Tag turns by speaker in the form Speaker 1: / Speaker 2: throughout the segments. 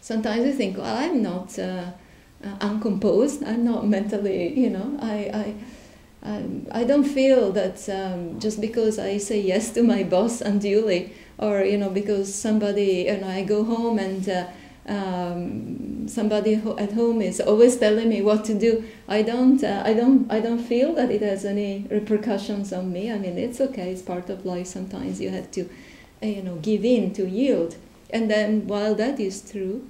Speaker 1: Sometimes you think, well, I'm not uncomposed. I'm not mentally, I don't feel that just because I say yes to my boss unduly, or because somebody, I go home and somebody at home is always telling me what to do. I don't feel that it has any repercussions on me. I mean, it's okay. It's part of life. Sometimes you have to, give in, to yield. And then, while that is true,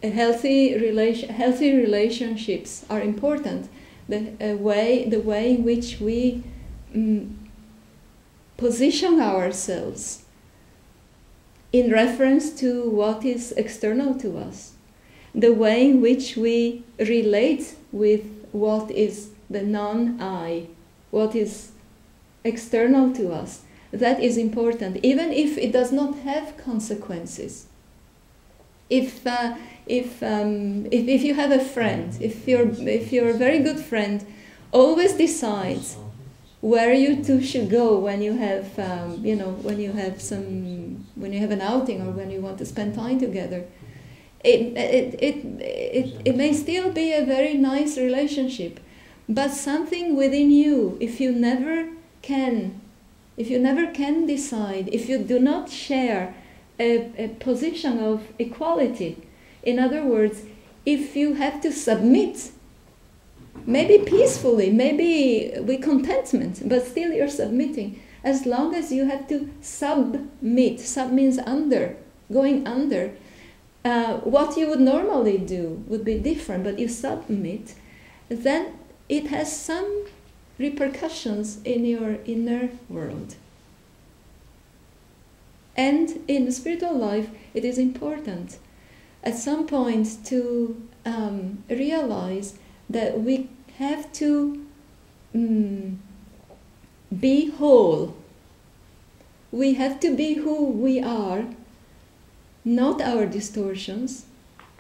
Speaker 1: healthy relationships are important. The way in which we position ourselves in reference to what is external to us, the way in which we relate with what is the non-I, what is external to us, that is important, even if it does not have consequences. If you have a friend, if your very good friend always decides where you two should go when you have when you have an outing or when you want to spend time together, it may still be a very nice relationship, but something within you, if you never can decide, if you do not share a position of equality, in other words, if you have to submit, maybe peacefully, maybe with contentment, but still you're submitting. As long as you have to submit, sub means under, going under, what you would normally do would be different, but you submit, then it has some repercussions in your inner world. And in the spiritual life, it is important at some point to realize that we have to be whole. We have to be who we are, not our distortions,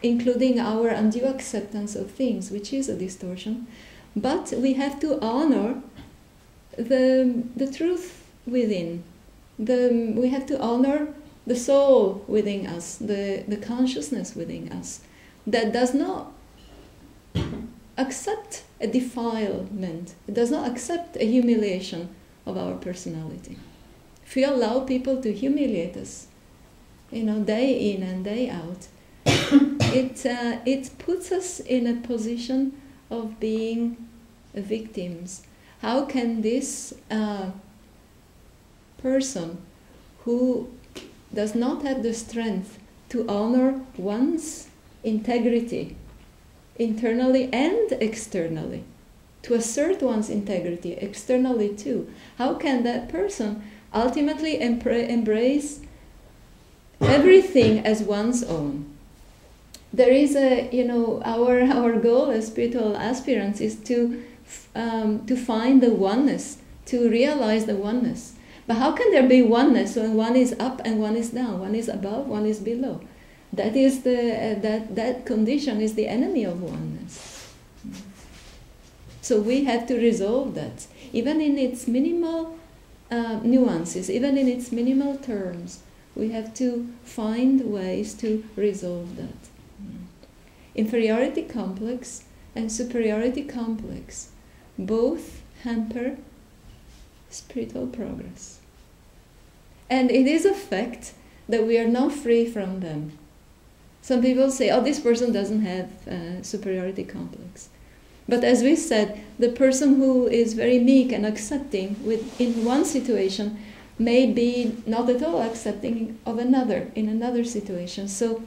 Speaker 1: including our undue acceptance of things, which is a distortion, but we have to honor the truth within. We have to honor the soul within us, the consciousness within us, that does not accept a defilement, it does not accept a humiliation of our personality. If we allow people to humiliate us, day in and day out, it puts us in a position of being victims. How can this person who does not have the strength to honor one's integrity, internally and externally, to assert one's integrity externally too, how can that person ultimately embrace everything as one's own? There is our goal as spiritual aspirants is to find the oneness, to realize the oneness. But how can there be oneness when one is up and one is down, one is above, one is below? That is that condition is the enemy of oneness. So we have to resolve that, even in its minimal nuances, even in its minimal terms. We have to find ways to resolve that. Inferiority complex and superiority complex both hamper spiritual progress. And it is a fact that we are not free from them. Some people say, oh, this person doesn't have superiority complex. But as we said, the person who is very meek and accepting in one situation may be not at all accepting of another, in another situation. So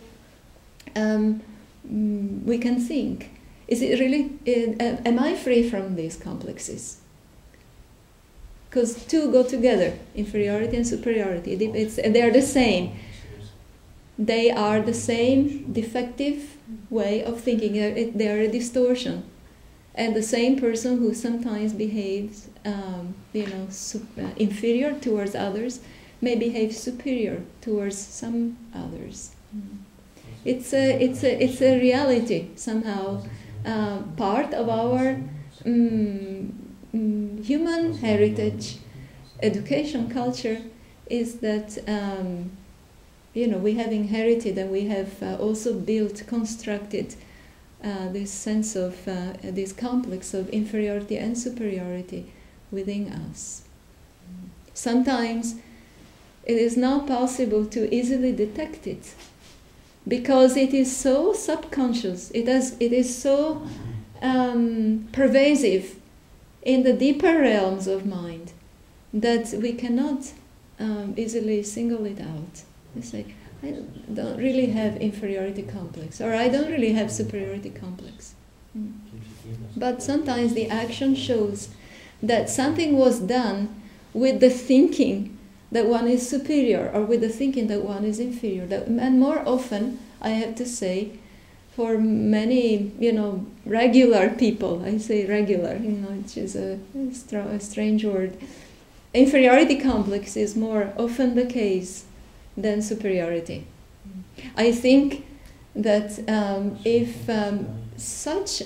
Speaker 1: we can think, is it really, am I free from these complexes? Because two go together, inferiority and superiority. They are the same. They are the same defective way of thinking. They are a distortion. And the same person who sometimes behaves inferior towards others may behave superior towards some others. It's a reality somehow, part of our human heritage, education, culture, is that we have inherited, and we have also built, constructed this sense of this complex of inferiority and superiority within us. Sometimes it is not possible to easily detect it because it is so subconscious, it is so pervasive in the deeper realms of mind that we cannot easily single it out. You say, I don't really have inferiority complex, or I don't really have superiority complex. But sometimes the action shows that something was done with the thinking that one is superior, or with the thinking that one is inferior. And more often, I have to say, for many, regular people, I say regular, which is a strange word, inferiority complex is more often the case than superiority. I think that if such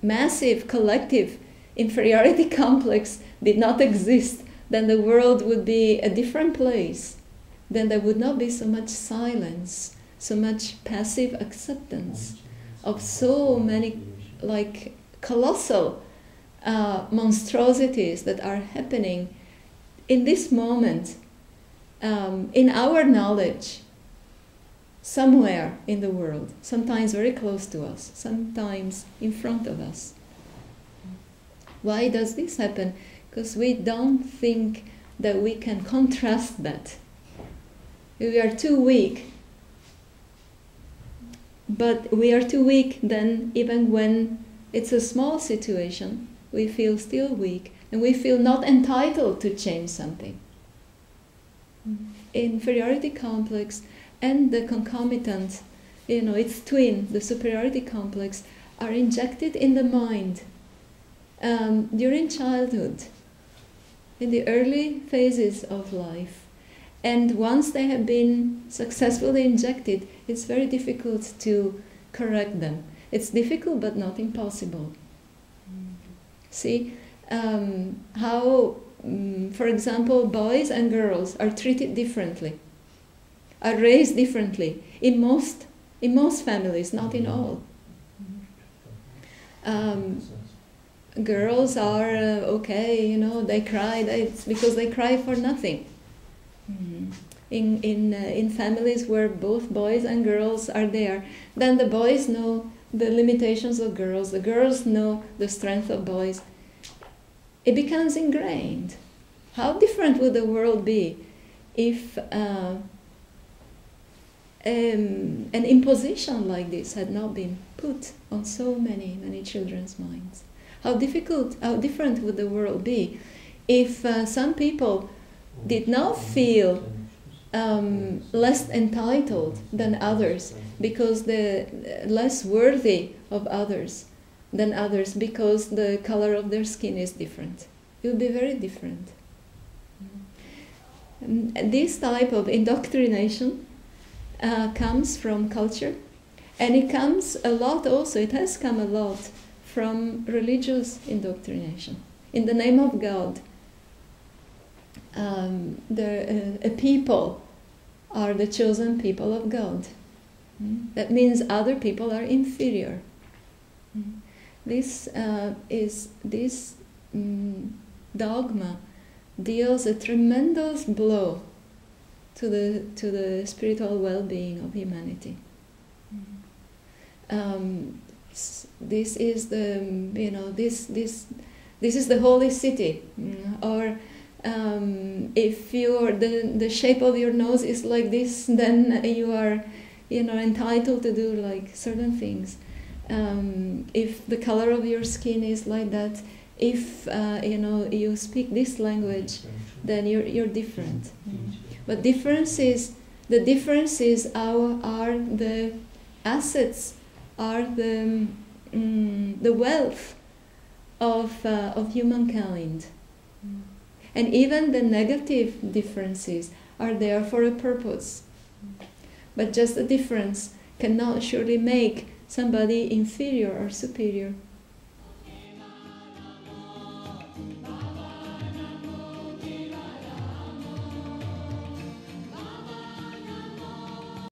Speaker 1: massive collective inferiority complex did not exist, then the world would be a different place. Then there would not be so much silence, so much passive acceptance of so many colossal monstrosities that are happening in this moment, in our knowledge, somewhere in the world, sometimes very close to us, sometimes in front of us. Why does this happen? Because we don't think that we can contrast that. We are too weak. But we are too weak then, even when it's a small situation, we feel still weak, and we feel not entitled to change something. Inferiority complex and the concomitant, its twin, the superiority complex, are injected in the mind during childhood, in the early phases of life. And once they have been successfully injected, it's very difficult to correct them. It's difficult but not impossible. See how, for example, boys and girls are treated differently, are raised differently in most families, not in all. Girls are okay, they cry. It's because they cry for nothing. In families where both boys and girls are there, then the boys know the limitations of girls, the girls know the strength of boys. It becomes ingrained. How different would the world be if an imposition like this had not been put on so many children's minds? How different would the world be if some people did not feel less entitled than others, because they're less worthy of others than others, because the color of their skin is different. It would be very different. This type of indoctrination comes from culture, and it comes a lot also, it has come a lot from religious indoctrination. In the name of God, a people are the chosen people of God. That means other people are inferior. This dogma deals a tremendous blow to the spiritual well-being of humanity. This is this is the holy city, or if the shape of your nose is like this, then you are entitled to do like certain things. If the color of your skin is like that, if you speak this language, then you're different. But the differences are the assets, are the wealth of humankind. And even the negative differences are there for a purpose. But just a difference cannot surely make somebody inferior or superior.